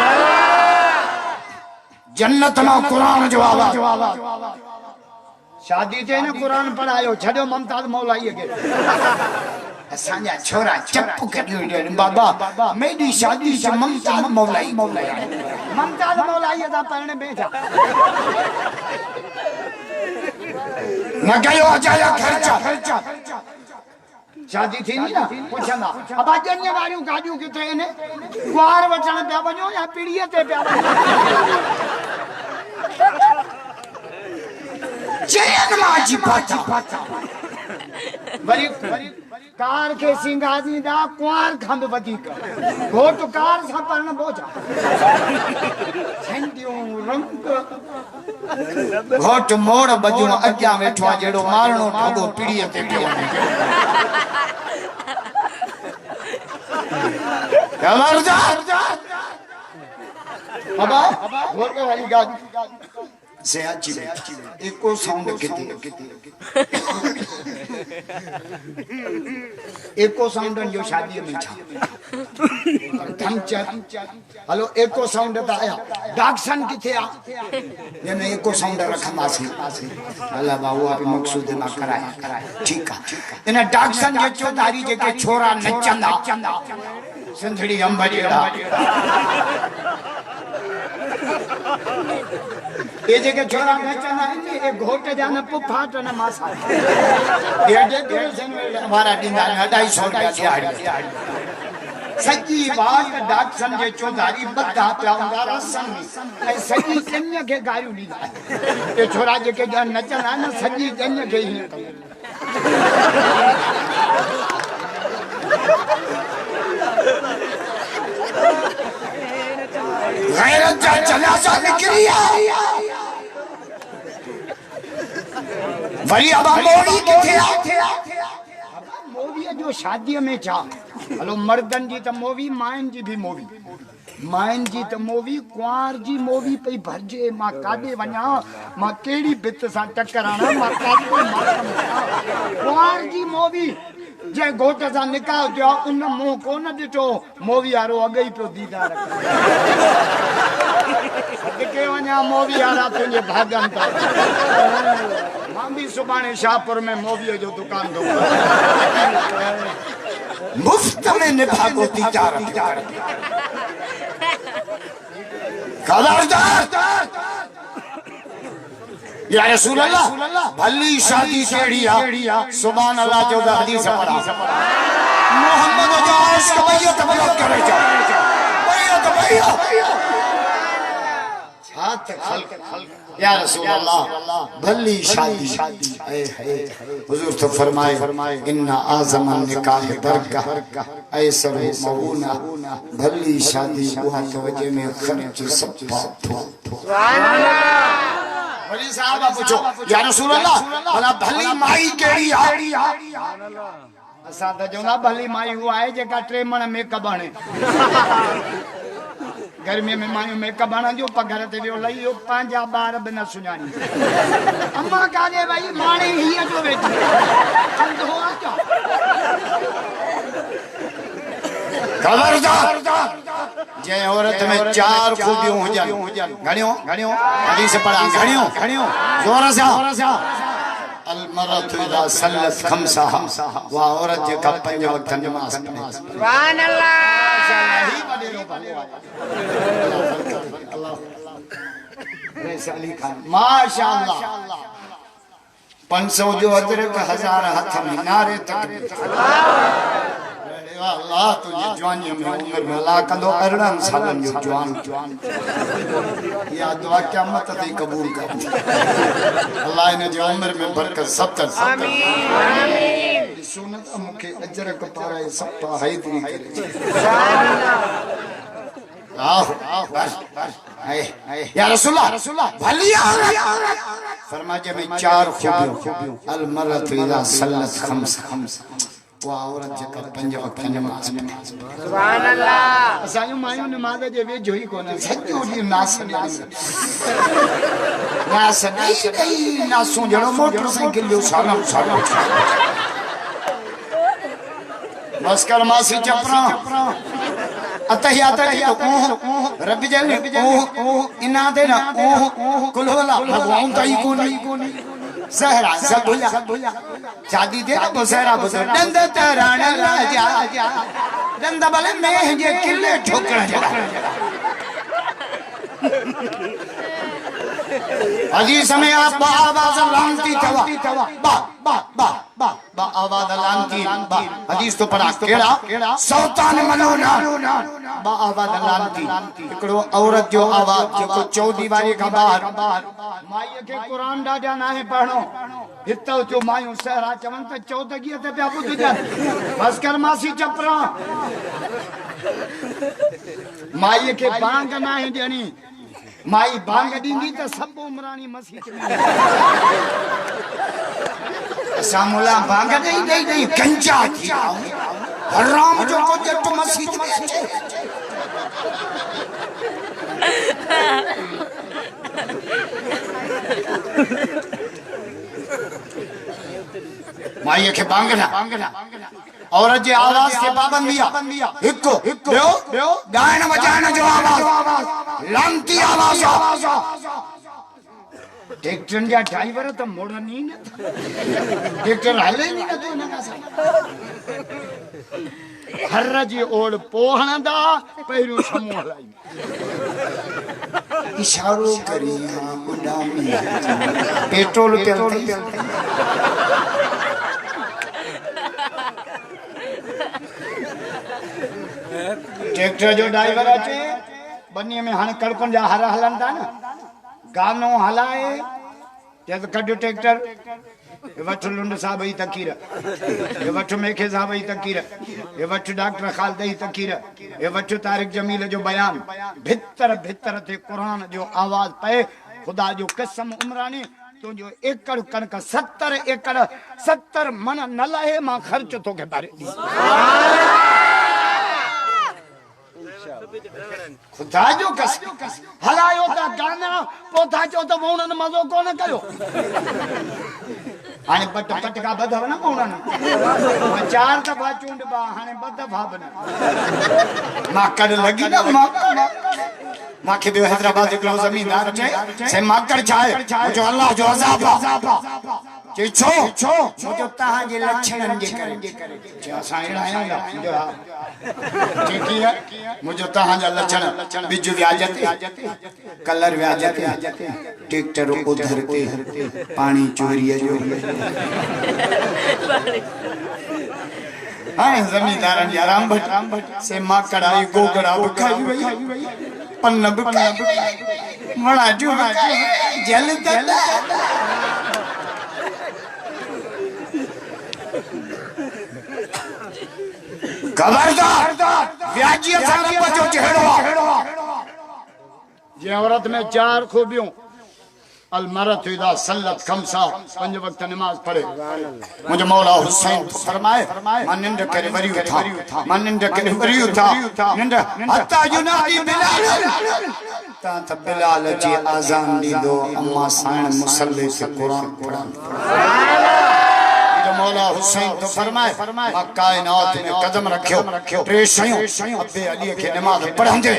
जन्नत में कुरान जो आवाज शादी ते न कुरान पढ़ायो छड़ो ममताज मौलाई के असांजा छोरा चप कढियो बाबा मेरी शादी से ममताज मौलाई ममताज मौलाई दा पढ़ने बैठा न कयो अजाया खर्चा शादी थी नी ना पुछंदा अब अजन्य वारियूं गाडियूं किथे ने कुआर वठण पिया वञो या पीड़ीअ ते पिया चयन माजी पाचा वरी कार के सिंगाजी दा कुआर खंब वधीक घोट कार सा परण बोझा झंडियों रंग घोट मोड़ बजो अग्या वेठो आ जेड़ो मारणो ठगो पीड़ीअ ते पियो जबरदस्त बाबा घोट वाली गाड़ी से अच्छी एको साउंड किती एको साउंड जो शादी में छा हेलो एको साउंड ता आया डाक्सन किथे आ ने एको साउंड रखंदासी अल्लाह बाबू आप मकसूद ना कराए ठीक है इन डाक्सन जे चौधारी जेके छोरा नचंदा सिंधड़ी अंबड़ीड़ा ये जेके छोरा नचंदा ए घोट जान पुफाट न मासा ये डेकोरेशन हमारा दिंदा 250 रुपया दिहाड़ी सच्ची बात डाक्सन जे चौधारी बद्दा पिया हूंदा रसन ऐं सॼी ॼञ खे गारियूं ॾींदा ये छोरा जेके नचंदा न सॼी ॼञ खे ई गैरत जा चला सा निकली वरी अब मोड़ी किथे आ मोवी जो शादी में छा हलो मर्दन जी त मोवी माइन जी भी मोवी माइन जी त मोवी कुंवार जी मोवी पई भरजे मां काडे वञा मां केड़ी बित सां टकराना मां काडे कुंवार जी मोवी जे घोट सां निकाह थियो उन मुंह कोन ॾिठो मोवी वारो अॻई पियो दीदार के वञा मोवी वारा तुंहिंजे भागनि था मां भी सुभाणे शाहपुर में मोवीअ जो दुकान दो मुफ्त में निभागो तिजारत खबरदार या रसूल अल्लाह भली शादी टेढ़िया सुभान अल्लाह जो हदीस पढ़ा मोहम्मद जो इश्क बैयत बलद करे जा बैयत हाथ खल्क या रसूल अल्लाह भली शादी ऐ है हुजूर तो फरमाए इन्ना आज़म निकाह बरका ऐसर मऊना भली शादी वहा तवजे में खर्च सब सुभान अल्लाह वरी साहब पूछो या रसूल अल्लाह भला भली माई केड़ी आ असा त जोना भली माई हुआ है जेका 3 मण मेकअप हणे गर्मी में मायूं मेकअप हणण जो पघर ते वियो लई यो पंहिंजा ॿार बि न सुञाणी अम्मा काॾे वई माणे हीअं जो वेठी अंधो आहे छा? खबरदार जे औरत में 4 खूबियूं हुजन घणियो हदीस पढ़ा घणियो जोर से अल मरतु इदा सल्लत खमसहा वा औरत जेका 5 वक्त नमाज पढ़े सुभान अल्लाह माशाअल्लाह 500 जो अदरक 1000 हथ में नारे तकबीर अल्लाह तुझे जवानी में उम्र में अल्लाह कंदो 18 सालन जो जवान या दुआ क़यामत ते कबूल कर अल्लाह इन जो उम्र में बरकत 70 आमीन सुनत मुखे अजरक पाराए सब हैदरी करे या रसूलल्लाह भली औरत फरमा जे में 4 खूबियों अल मरतु इदा सल्लत खम्स वा औरत जेका 5 वक्त नमाज पढ़े सुभान अल्लाह असां मायूं नमाज जे वेझो ई कोन सॼो ॾींहुं नास नासूं जहिड़ो मोटरसाइकिल जो सालम बस कर मासी चपरा अतहियात रब जल इना दे ना कुल होला भगवान ताई कोनी सहरा सब भुला शादी दे ना सहरा बुझ दंद तराण राजा दंद बले में जे किले ठोकण जड़ा हदीस में आप आवाज लानती थवा बा बा बा बा बा आवाज लानती बा हदीस तो पढ़ा केड़ा सौतान मलूना बा आवाज लानती एकड़ो औरत जो आवाज जो 14 वारी का बाहर माईअ खे क़ुरान ॾाढा न आहे पढ़णो हितो जो मायूं सहरा चवनि त 14 ते पिया ॿुधजनि बसि कर मासी चपरा माईअ खे बांग न आहे ॾियणी माई बांग ॾींदी त सभु उमराणी मस्जिद में असां मुला बांग ॾेई ॾेई ॾेई कंजा थी हराम जो को जट मस्जिद में अचे माईअ खे बांगना औरत जे आवाज के पाबंदी हिक ॿियो ॻाइण वॼाइण जो आवाज लानती आवाज ट्रैक्टरनि जा ड्राइवर त मोड़नि ई न ट्रैक्टर हले ई नथो हिन खां हर जी ओड़ पोइ हणंदा पहिरियों समूह हलाई इशारो करी उॾामी पेट्रोल पियल ट्रैक्टर जो ड्राइवर अचे बनीअ में हाणे कड़कनि जा हर हलनि था न गानो हलाए जब कढ ट्रैक्टर वठ लुंड साहब ई तकीर ये वठ मेखे साहब ई तकीर ये वठ डॉक्टर खालिद ई तकीर ये वठ तारिक जमील जो बयान भितर भितर ते कुरान जो आवाज पए खुदा जो कसम उमरानी तुझो एकड़ कणक 70 एकड़ 70 मन न लाहे मां खर्च तो के बारे खुदा जो कसम हलायो ता गाना पोथा चो तो उन्हनि मज़ो कोन कयो हाणे बट पटका बधव न उन्हनि 4 दफ़ा चूंड बा हाणे 2 दफ़ा बन माकड़ लगी ना माखे बि हैदराबाद हिकिड़ो ज़मीनदार चए से माकड़ छाए जो अल्लाह जो अज़ाब जे छो मुझो तहां जे लक्षणन जे करे जे असां अहिड़ा आहियूं ठीक है मुझो तहां जा लक्षण बिज व्याज ते कलर व्याज ते ट्रैक्टर उधर ते पानी चोरी जो हां ज़मीनदारन जी आराम भट से माकड़ आई गोगड़ा बुखाई वई पन्न मणा जो जल तल खबरदार व्याजी सारा बचो चेड़ो जे औरत में 4 खूबियों अल मरत इदा सल्लत खमसा 5 वक्त नमाज पढ़े मुझे मौला हुसैन फरमाए मन निंद करे वरी उठा मन निंद करे वरी उठा निंद हत्ता युनादी बिलाल ता त बिलाल जी अजान दी दो अम्मा साण मुसल्ले से कुरान पढ़न मौला हुसैन तो फरमाए कायनात में कदम रखियो टे शयूं अब्बे अली के नमाज पढ़ंदे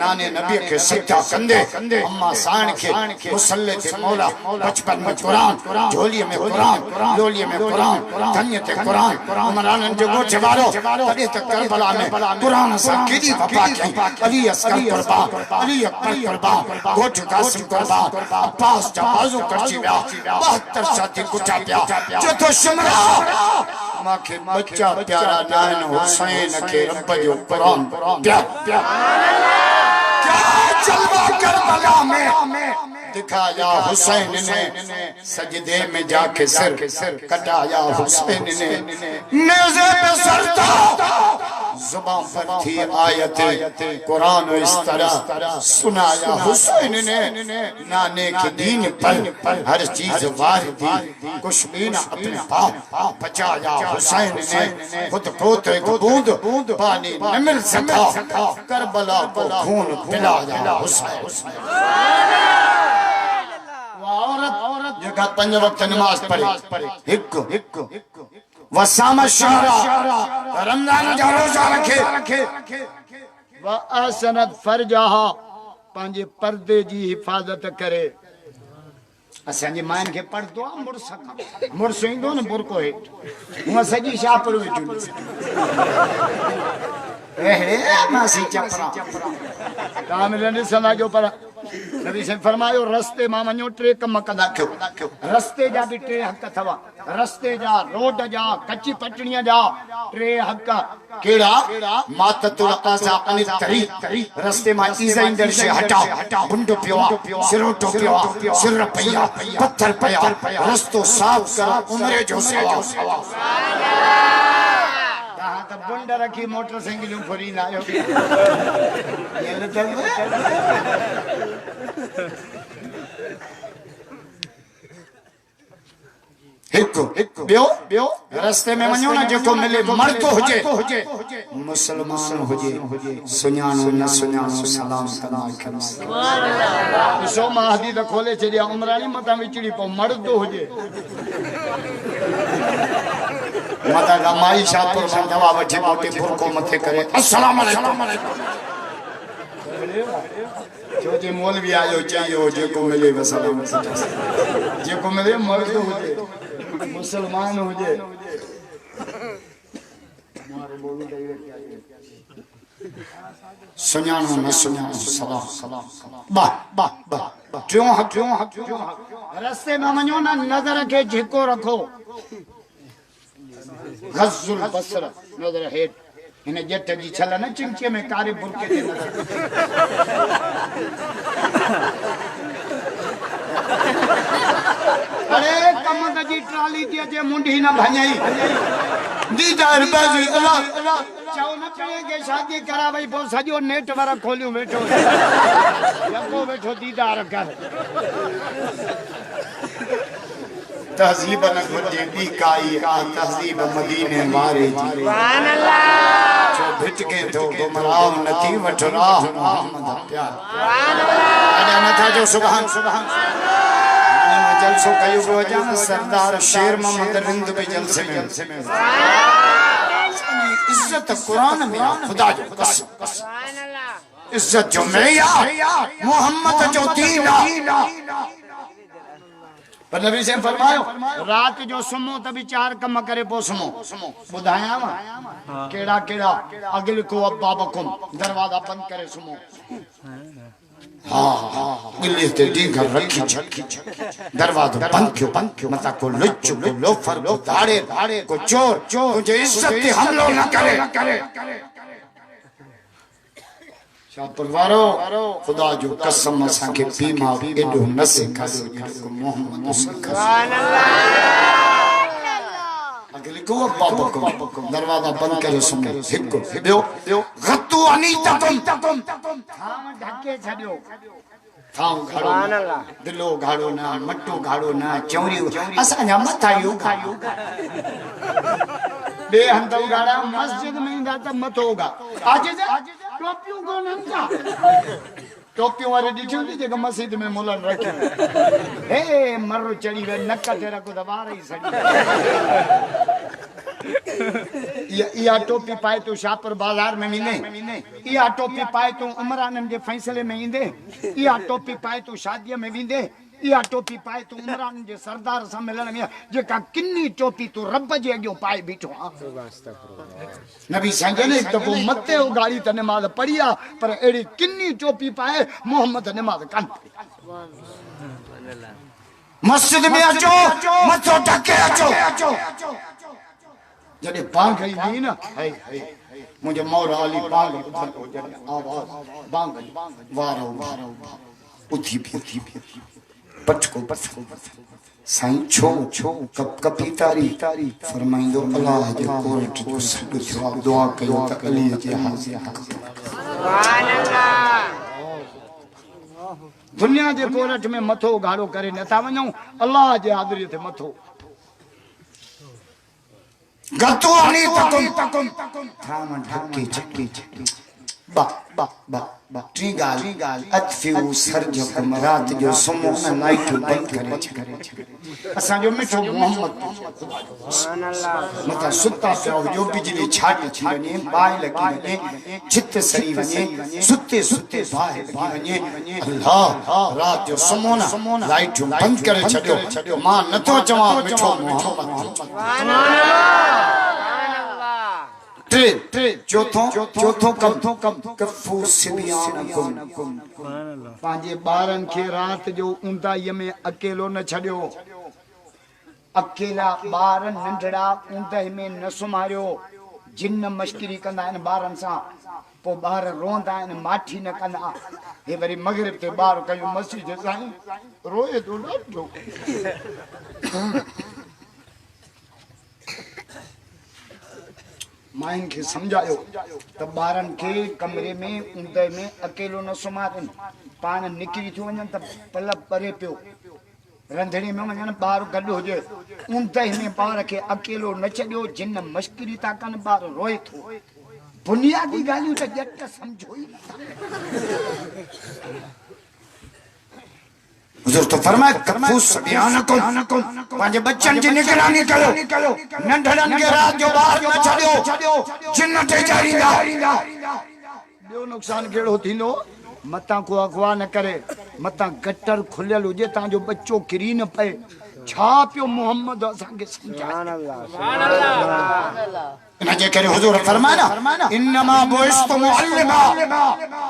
नाने नबी के सिद्धा कंदे अम्मा साण के मुसल्ले ते मौला बचपन में कुरान झोली में कुरान लोली में कुरान धन्य ते कुरान उमरानन जो गोच वारो तदे तक करबला में कुरान सा केदी वफा की अली असगर कुर्बान अली अकबर कुर्बान गोच कासिम कुर्बान अब्बास जा बाजू करची व्या 72 साथी कुटा प्या जो तो शुमरा माखे बच्चा प्यारा नान हुसैन के रब जो कुरान प्या क्या जलवा करबला में दिखाया हुसैन ने सजदे में जाके सिर कटाया हुसैन ने नेज़े पे सरता जुबान पर थी आयत कुरान इस तरह सुनाया हुसैन ने नाने के दीन पर हर चीज वारिदी कुछ भी ना अपने पाप बचाया हुसैन ने खुद पोते को बूंद पानी न मिल सका करबला को खून पिलाया हुसैन औरत जगह 5 वक्त नमाज पढ़े हिक वसाम शहरा रमजान जा रोजा रखे व असनत फरजहा पंहिंजे पर्दे जी हिफाजत करे असांजी माइन खे पढ़दो आहे मुड़स ईंदो न बुरको हेठ हूअं सॼी छापड़ विझूं मासी चपरा तव्हां मिलनि ॾिसंदा जो पर नबी से फरमायो रस्ते मां वञो टे कम कंदा कयो रस्ते जा भी टे हक़ अथव रस्ते जा रोड जा कच्ची पटड़ियां जा टे हक़ केड़ा माततुल क़ासा अन तरीक़ रस्ते मां ईज़ाइंदड़ से हटाओ बुंड पियो सिरोटो पियो सिर पया पत्थर पया रस्तो साफ कर उमरे जो सवा कहां त बुंड रखी मोटरसाइकिल फुरी ना आयो हिकु ॿियो रस्ते में वञो न जेको मिले मर्द हुजे मुसलमान हुजे सुञाणो न सुञाणो सलाम कंदा सुभान अल्लाह ॾिसो मां हदीद खोले छॾिया उमरानी मथां विचड़ी पो मर्द हुजे मता गमाई शाहपुर में दवा वठी मोटे बुरको मथे करे अस्सलाम वालेकुम जो जे मौलवी आयो चाहियो जेको मिले वसलाम जेको मिले मर्द हुजे मुसलमान हुजे सुञाणो न सुञाणो सलाम वाह टियों हक़ रस्ते में वञो न नज़र खे झिको रखो गज़ुल बसर नज़र हेठ हिन जट जी छल न चिंचे में कारे बुरके ते नज़र अरे कमक जी ट्राली थी अचे मुंडी न भञई दीदार बाजी अल्लाह चओ न पिए के शादी करा भई पो सॼो नेटवर्क खोलियो वेठो लॻो वेठो दीदार कर तहजीब न घुर्जे ॿी काई तहजीब मदीने वारे जी सुभान अल्लाह जो भिटके थो गुमराह न थी वठ राह मोहम्मद प्यार सुभान अल्लाह अने नथा जो सुभान जलसो कयो पियो जान सरदार शेर मोहम्मद रिंद भी जलसे में इज्जत कुरान में खुदा जो कसम सुभान अल्लाह इज्जत जो मेयार मोहम्मद जो दीन पर नबी से फरमायो रात जो सुमो तभी चार कम करे पो सुमो बुधाया केड़ा अगल को अब्बा बकुम दरवाजा बंद करे सुमो हाँ गिल्ली ते ढींगर रखी छकी दरवाजा बंद क्यों मता को लुच्चो को लोफर को धाड़े को चोर तुझे इज्जत ते हमलो न करे शाहपुरवारो खुदा जो कसम असा के बीमा एडो न सिखायो जेको मोहम्मद सुभान अल्लाह अगले को बाबा को दरवाजा बंद करे सुनो हिको ॿियो गतु अनीतकुम थाम ढके छडियो थाम घाड़ो दिलो घाड़ो ना मट्टो घाड़ो ना चौरी असा जा मथा योगा बे हंदो गाड़ा मस्जिद में इंदा त मथो होगा आज टोपियों को नंगा टोपियों वाले दिखो नी जेका मस्जिद में मुलन रखे हे मरो चढ़ी वे नक तेरा को दबा रही सड़ी या टोपी पाए तो शाहपुर बाजार में मिले या टोपी पाए तो उमरानन के फैसले में इंदे या टोपी पाए तो शादी में विंदे या टोपी पाए तो उमरान जे सरदार से मिलन में जेका किन्नी टोपी तो रब जे अगो पाए बैठो नबी संगे ने तो मते उगाड़ी त नमाज पढ़िया पर एड़ी किन्नी टोपी पाए मोहम्मद नमाज कान मस्जिद में अचो मथो ढके अचो जने बांग ई ना मुझे मौला अली बांग आवाज बांग वारो उठी पटको साईं छो कपी तारी फरमाइंदो अल्लाह जे कोर्ट जो सद जो दुआ कयो त अली जे हाज़िर सुभान अल्लाह दुनिया जे कोर्ट में मथो गाड़ो करे नथा वणो अल्लाह जे हाज़िरी ते मथो गतो अनी तकुम थाम ढके चक्की बा टी गाल अतफिउ सरजकुम रात जो सुमो न लाइट बंद करे असा जो मिठो मोहम्मद सुभान अल्लाह मता सुता पियो जो बिजली छाट थी वने बाय लगी वने छित सरी वने सुते बाहे लगी वने अल्लाह रात जो सुमो न लाइट बंद करे छडियो मां नथो चवा मिठो मोहम्मद सुभान अल्लाह चौथों कम कफू सिबियानकुम पंहिंजे ॿारनि खे राति जो ऊंदाईअ में अकेलो न छॾियो अकेला ॿार नंढड़ा ऊंदाई में न सुम्हारियो जिन मश्करी कंदा आहिनि ॿारनि सां पोइ ॿार रोंदा आहिनि माठी न कंदा हे वरी मगरिब ते ॿार कयूं मस्जिद साईं रोए थो ॾाढो माइन खे समझायो त ॿारनि खे कमरे में ऊंदहि में अकेलो न सुम्हारनि पाण निकिरी थियूं वञनि त पल परे पियो रंधिणे में वञनि ॿार गॾु हुजे ऊंदहि में ॿार खे अकेलो न छॾियो जिन मश्करी था कनि ॿार रोए थो बुनियादी ॻाल्हियूं त ॼट सम्झो ई हुजूर तो फरमाए कफू सिबियानकुम पंहिंजे बच्चनि जी निगरानी कयो नंढड़नि खे राति जो ॿाहिरि न छॾियो जिन ते चाहींदा ॿियो नुक़सान कहिड़ो थींदो मतां को अगवा न करे मतां गटर खुलियल हुजे तव्हांजो बच्चो किरी न पए छा पियो मोहम्मद असांखे सम्झाए इनजे करे हुजूर फरमाया इन्नमा बुइस्तु मुअल्लिमा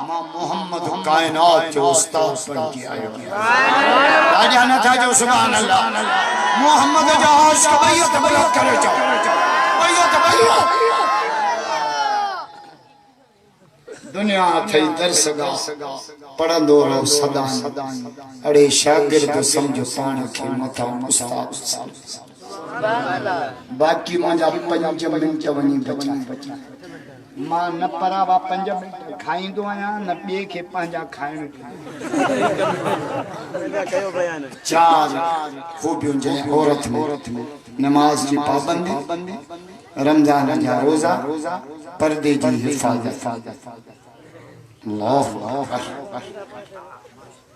मां मोहम्मद कायनात जो उस्ताद बणिजी आयो राजा न था जो सुभान अल्लाह मोहम्मद जा आशिक बैत बुलंद करे चो बैत दुनिया थई दरसगा पढ़ंदो रहो सदा अड़े शागिर्द समझो पाण खे मथा उस्ताद बाकी मुंहिंजा 5 मिंट वञी बचा मां न परावा 5 मिंट खाईंदो आहियां न ॿिए खे पंहिंजा खाइण चार खूबियूं जंहिं औरत में नमाज जी पाबंदी रमजान जा रोज़ा पर्दे जी हिफाज़त अल्लाह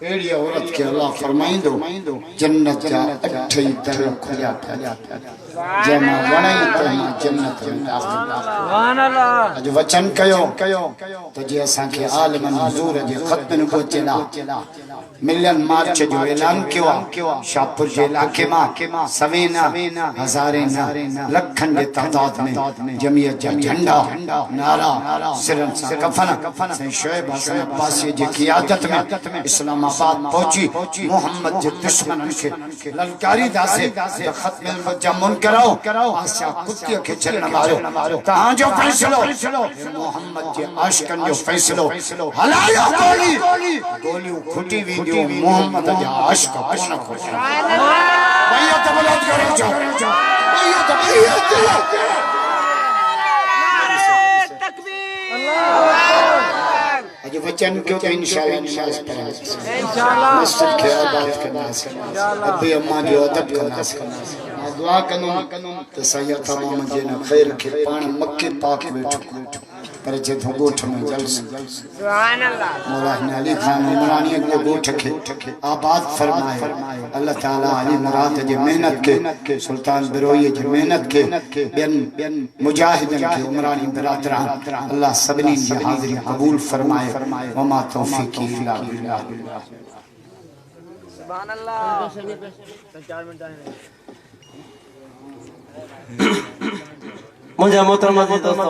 एड़ी औरत के अल्लाह फरमाइंदो जन्नत जा 8 दर खुलिया पिया जमा वणई तमा जन्नत में दाखिल सुभान अल्लाह अज वचन कयो त जे असा के आलमन हुजूर जे खत न पहुचेला मिलियन मार्च जो ऐलान कियो शाहपुर जे इलाके में सवेना हजारे लखन के तादाद में जमीयत जा झंडा नारा सिरन सा कफन से शोएब हसन अब्बासी जी क़ियादत में इस्लामाबाद पहुंची मोहम्मद जे दुश्मन के ललकारी दासे खत में जमुन कराओ आशा कुत्ते के चलन मारो कहां जो फैसलो मोहम्मद जे आशिकन जो फैसलो हलायो गोली खुटी वी मोहम्मद जा आशिक कोन को भैया तो बुलंद करो जो भैया तो तकबीर अल्लाह अज वचन क्यों तो इंशाल्लाह नमाज पढ़ा इंशाल्लाह मस्जिद के आबाद करना इंशाल्लाह अभी अम्मा जो अदब करना दुआ कनो तो सैयद तमाम जे न खैर के पान मक्के पाक बैठो पर जे गोठ में जलस सुभान अल्लाह मौलाना अली खान इमरानी के गोठ के आबाद फरमाए अल्लाह ताला अली मुराद जे मेहनत के सुल्तान बिरोई जे मेहनत के बेन मुजाहिदन के इमरानी बिरादरान अल्लाह सबनी जी हाजिरी कबूल फरमाए व मा तौफीकी इल्ला बिल्लाह सुभान अल्लाह 4 मिनट आए मुझे मोहतरम दोस्तों